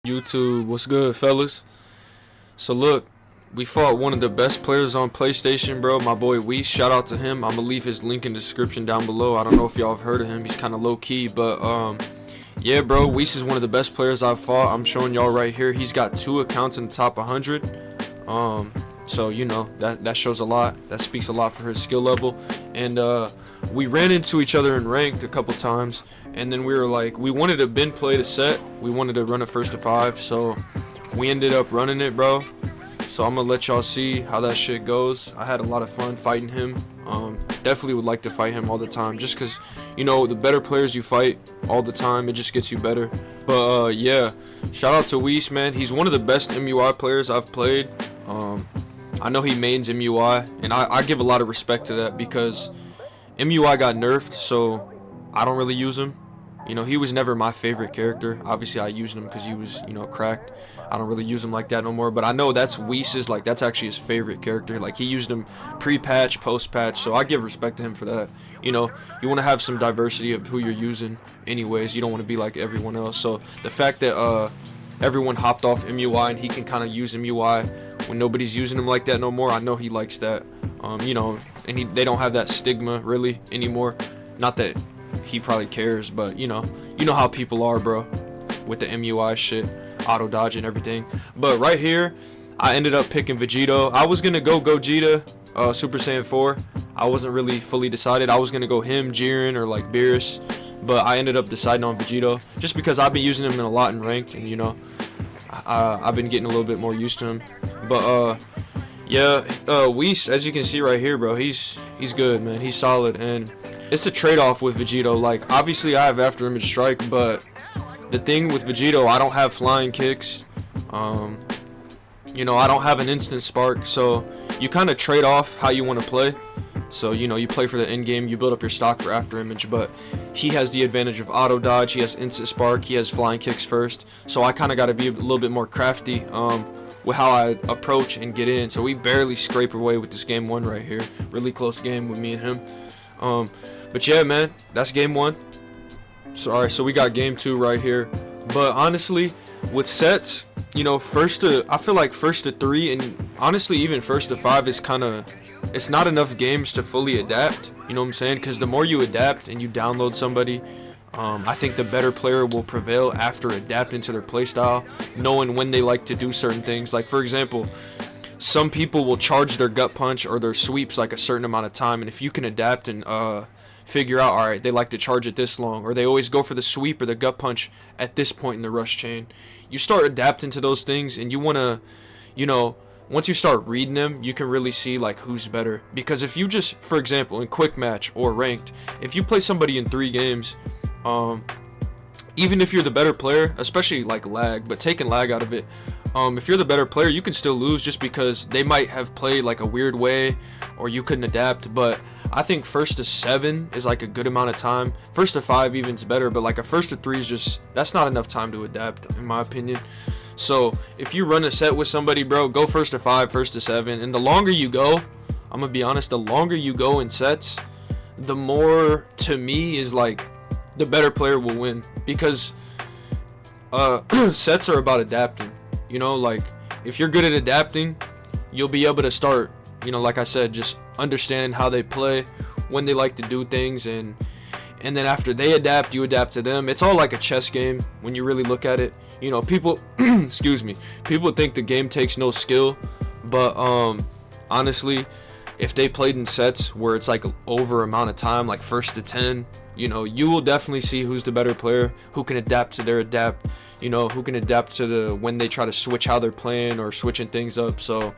YouTube, what's good, fellas? So look, we fought one of the best players on PlayStation, bro. My boy Weiss, shout out to him. I'm gonna leave his link in the description down below. I don't know if y'all have heard of him. He's kind of low key, but yeah, bro. Weiss is one of the best players I've fought. I'm showing y'all right here. He's got 2 accounts in the top 100. So you know that shows a lot. That speaks a lot for his skill level. And we ran into each other in ranked a couple times, and then we were like, we wanted to bin play the set. We wanted to run a first to 5, so we ended up running it, bro. So I'm gonna let y'all see how that shit goes. I had a lot of fun fighting him. Definitely would like to fight him all the time, just because, you know, the better players you fight all the time, it just gets you better. But yeah, shout out to Weiss, man. He's one of the best MUI players I've played. I know he mains MUI, and I give a lot of respect to that, because MUI got nerfed, so I don't really use him. You know, he was never my favorite character. Obviously, I used him because he was, you know, cracked. I don't really use him like that no more. But I know that's Weiss's, like, that's actually his favorite character. Like, he used him pre-patch, post-patch. So I give respect to him for that. You know, you want to have some diversity of who you're using anyways. You don't want to be like everyone else. So the fact that everyone hopped off MUI and he can kind of use MUI when nobody's using him like that no more, I know he likes that. You know, and they don't have that stigma really anymore. Not that he probably cares, but you know how people are, bro, with the MUI shit, auto dodge and everything. But right here, I ended up picking Vegito. I was gonna go Gogeta, Super Saiyan 4. I wasn't really fully decided. I was gonna go him, Jiren, or like Beerus, but I ended up deciding on Vegito just because I've been using him in a lot in ranked, and you know, I've been getting a little bit more used to him. But yeah, Weiss, as you can see right here, bro, he's good, man. He's solid, and it's a trade-off with Vegito. Like, obviously I have after image strike, but the thing with Vegito, I don't have flying kicks. You know, I don't have an instant spark, so you kind of trade off how you want to play. So, you know, you play for the end game, you build up your stock for after image, but he has the advantage of auto dodge, he has instant spark, he has flying kicks first. So I kind of got to be a little bit more crafty with how I approach and get in. So we barely scrape away with this game 1 right here. Really close game with me and him. But yeah, man, that's game 1. So alright, so we got game 2 right here. But honestly, with sets, you know, I feel like first to 3, and honestly even first to 5 is kind of, it's not enough games to fully adapt. You know what I'm saying? Because the more you adapt and you download somebody, I think the better player will prevail after adapting to their playstyle, knowing when they like to do certain things. Like, for example, some people will charge their gut punch or their sweeps like a certain amount of time, and if you can adapt and figure out, all right, they like to charge it this long, or they always go for the sweep or the gut punch at this point in the rush chain, you start adapting to those things, and you want to, you know, once you start reading them, you can really see like who's better. Because if you just, for example, in quick match or ranked, if you play somebody in 3 games, even if you're the better player, especially like lag, but taking lag out of it, if you're the better player, you can still lose just because they might have played like a weird way or you couldn't adapt. But I think first to 7 is like a good amount of time. First to 5 even's better, but like a first to 3 is just, that's not enough time to adapt in my opinion. So if you run a set with somebody, bro, go first to 5, first to 7, and the longer you go, I'm gonna be honest, the longer you go in sets, the more, to me, is like the better player will win, because sets are about adapting. You know, like, if you're good at adapting, you'll be able to start, you know, like I said, just understanding how they play, when they like to do things, and then after they adapt, you adapt to them. It's all like a chess game when you really look at it. You know, people excuse me, people think the game takes no skill, but honestly, if they played in sets where it's like over amount of time, like first to 10, you know, you will definitely see who's the better player, who can adapt to their you know, who can adapt to the when they try to switch how they're playing or switching things up. So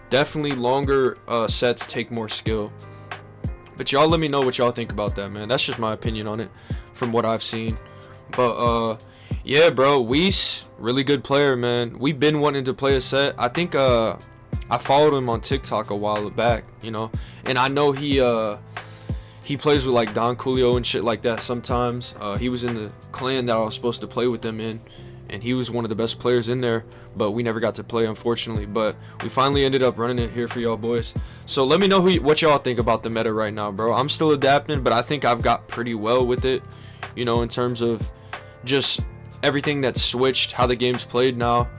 definitely longer sets take more skill. But y'all let me know what y'all think about that, man. That's just my opinion on it from what I've seen. But yeah, bro, Weiss, really good player, man. We've been wanting to play a set. I think I followed him on TikTok a while back, you know, and I know he plays with like Don Coolio and shit like that sometimes. He was in the clan that I was supposed to play with them in, and he was one of the best players in there, but we never got to play, unfortunately. But we finally ended up running it here for y'all boys. So let me know what y'all think about the meta right now, bro. I'm still adapting, but I think I've got pretty well with it, you know, in terms of just everything that's switched, how the game's played now,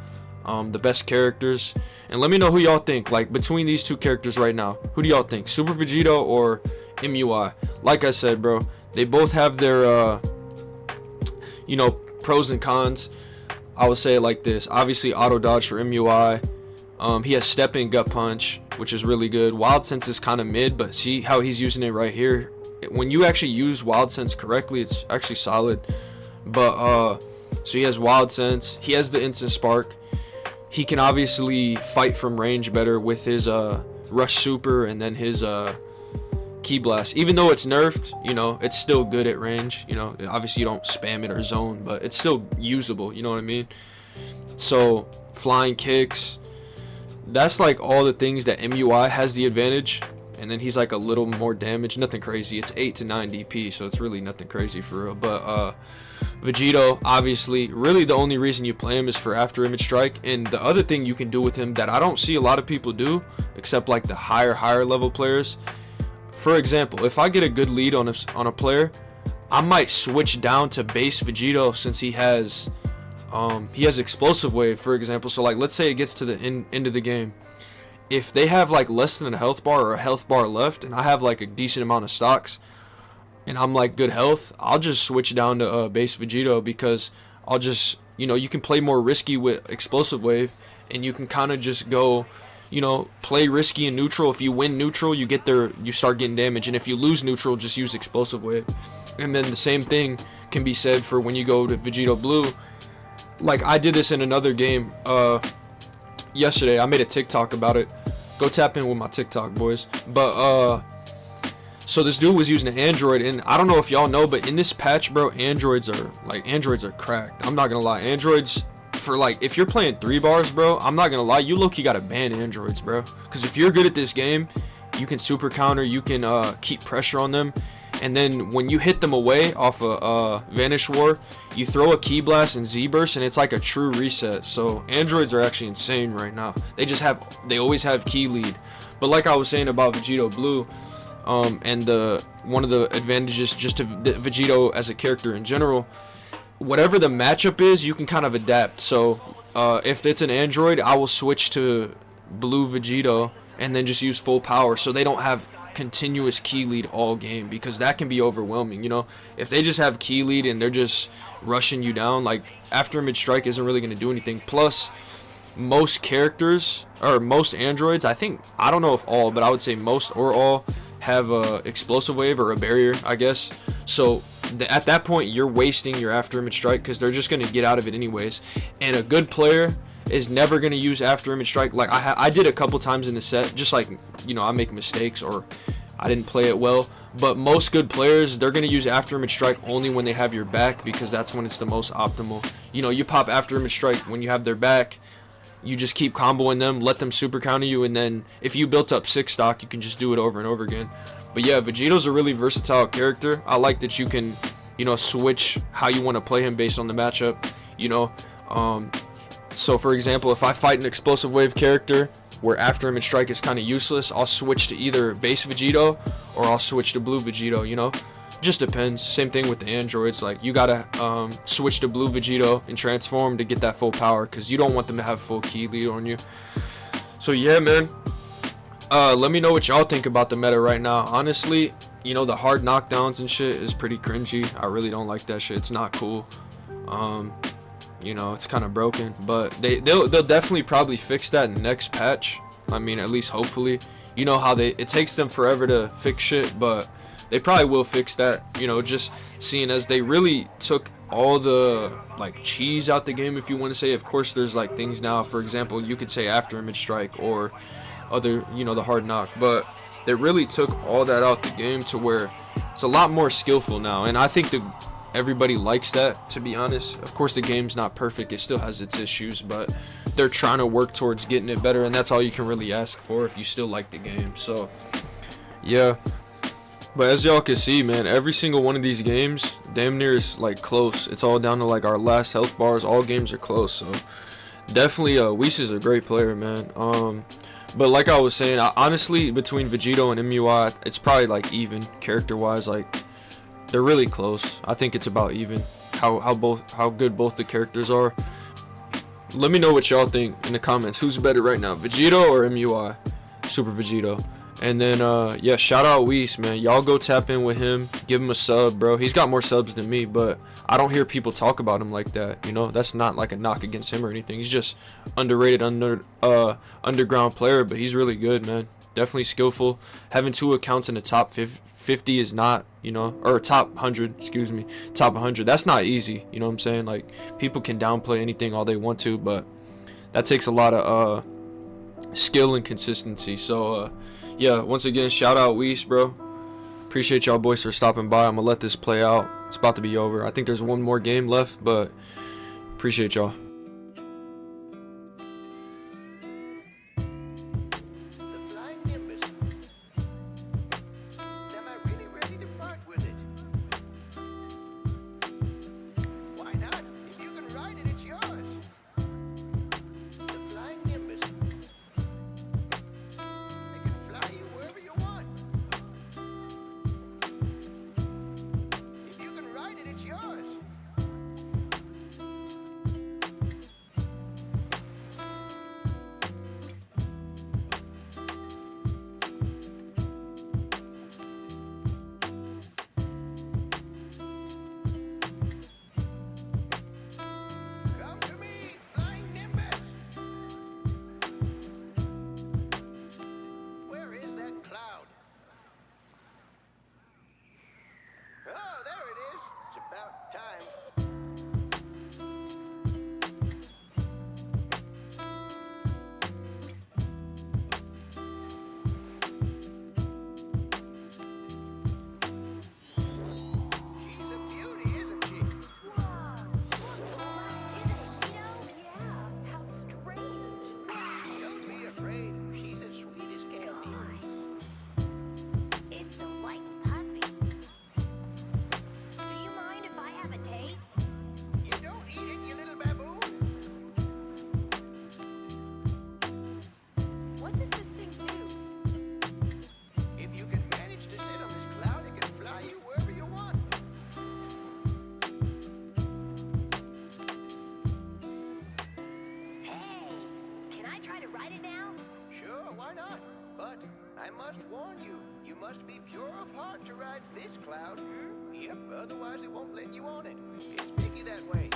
the best characters. And let me know who y'all think, like, between these two characters right now. Who do y'all think, Super Vegito or MUI? Like I said, bro, they both have their, you know, pros and cons. I would say it like this. Obviously, auto dodge for MUI. He has step in gut punch, which is really good. Wild sense is kind of mid, but see how he's using it right here. When you actually use wild sense correctly, it's actually solid. But so he has wild sense. He has the instant spark. He can obviously fight from range better with his rush super and then his ki blast. Even though it's nerfed, you know, it's still good at range. You know, obviously you don't spam it or zone, but it's still usable. You know what I mean? So flying kicks. That's like all the things that MUI has the advantage. And then he's like a little more damage. Nothing crazy. It's 8 to 9 DP, so it's really nothing crazy for real. But Vegito, obviously, really the only reason you play him is for after image strike. And the other thing you can do with him that I don't see a lot of people do, except like the higher level players. For example, if I get a good lead on a player, I might switch down to base Vegito since he has explosive wave, for example. So like, let's say it gets to the end of the game. If they have like less than a health bar or a health bar left, and I have like a decent amount of stocks, and I'm like good health, I'll just switch down to base Vegito, because I'll just, you know, you can play more risky with explosive wave, and you can kind of just go, you know, play risky in neutral. If you win neutral, you get there, you start getting damage, and if you lose neutral, just use explosive wave. And then the same thing can be said for when you go to Vegito Blue. Like I did this in another game yesterday. I made a TikTok about it. Go tap in with my TikTok, boys. But so this dude was using an Android, and I don't know if y'all know, but in this patch, bro, Androids are cracked. I'm not gonna lie. Androids, for like, if you're playing 3 bars, bro, I'm not gonna lie, you low-key gotta ban Androids, bro. Because if you're good at this game, you can super counter, you can keep pressure on them. And then when you hit them away off a Vanish War, you throw a Ki Blast and Z-Burst, and it's like a true reset. So Androids are actually insane right now. They always have key lead. But like I was saying about Vegito Blue, and one of the advantages just to Vegito as a character in general, whatever the matchup is, you can kind of adapt. So if it's an Android, I will switch to Blue Vegito and then just use full power, so they don't have continuous key lead all game, because that can be overwhelming. You know, if they just have key lead and they're just rushing you down, like after image strike isn't really going to do anything. Plus most characters, or most Androids, I don't know if all, but I would say most or all have a explosive wave or a barrier, I guess. So at that point you're wasting your after image strike, because they're just going to get out of it anyways. And a good player is never going to use after image strike. Like I did a couple times in the set, just like, you know, I make mistakes or I didn't play it well, but most good players, they're going to use after image strike only when they have your back, because that's when it's the most optimal. You know, you pop after image strike when you have their back, you just keep comboing them, let them super counter you, and then if you built up 6 stock, you can just do it over and over again. But yeah, Vegito's a really versatile character. I like that you can, you know, switch how you want to play him based on the matchup, you know. So for example, if I fight an explosive wave character where after image strike is kind of useless, I'll switch to either base Vegito or I'll switch to blue Vegito, you know. Just depends. Same thing with the Androids. Like, you gotta switch to blue Vegito and transform to get that full power, because you don't want them to have full key lead on you. So yeah, man, let me know what y'all think about the meta right now. Honestly, you know, the hard knockdowns and shit is pretty cringy. I really don't like that shit. It's not cool. You know, it's kind of broken, but they'll definitely probably fix that in the next patch. I mean, at least hopefully. You know how it takes them forever to fix shit, but they probably will fix that. You know, just seeing as they really took all the like cheese out the game, if you want to say. Of course, there's like things now, for example, you could say after image strike or other, you know, the hard knock, but they really took all that out the game to where it's a lot more skillful now. And I think everybody likes that, to be honest. Of course, the game's not perfect, it still has its issues, but they're trying to work towards getting it better, and that's all you can really ask for if you still like the game. So yeah, but as y'all can see, man, every single one of these games damn near is like close. It's all down to like our last health bars. All games are close. So definitely Whis is a great player, man. But like I was saying, honestly, between Vegito and MUI, it's probably like even character wise. Like, they're really close. I think it's about even. how good both the characters are. Let me know what y'all think in the comments. Who's better right now, Vegito or MUI? Super Vegito. And then yeah, shout out Weiss, man. Y'all go tap in with him, give him a sub, bro. He's got more subs than me, but I don't hear people talk about him like that. You know, that's not like a knock against him or anything. He's just underrated underground player, but he's really good, man. Definitely skillful. Having 2 accounts in the top 50 is not, you know, or top 100, excuse me, top 100. That's not easy. You know what I'm saying? Like, people can downplay anything all they want to, but that takes a lot of skill and consistency. So yeah, once again, shout out Weiss, bro. Appreciate y'all boys for stopping by. I'm gonna let this play out. It's about to be over. I think there's one more game left, but appreciate y'all. I must warn you, you must be pure of heart to ride this cloud. Yep, otherwise it won't let you on it. It's picky that way.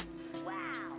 Wow.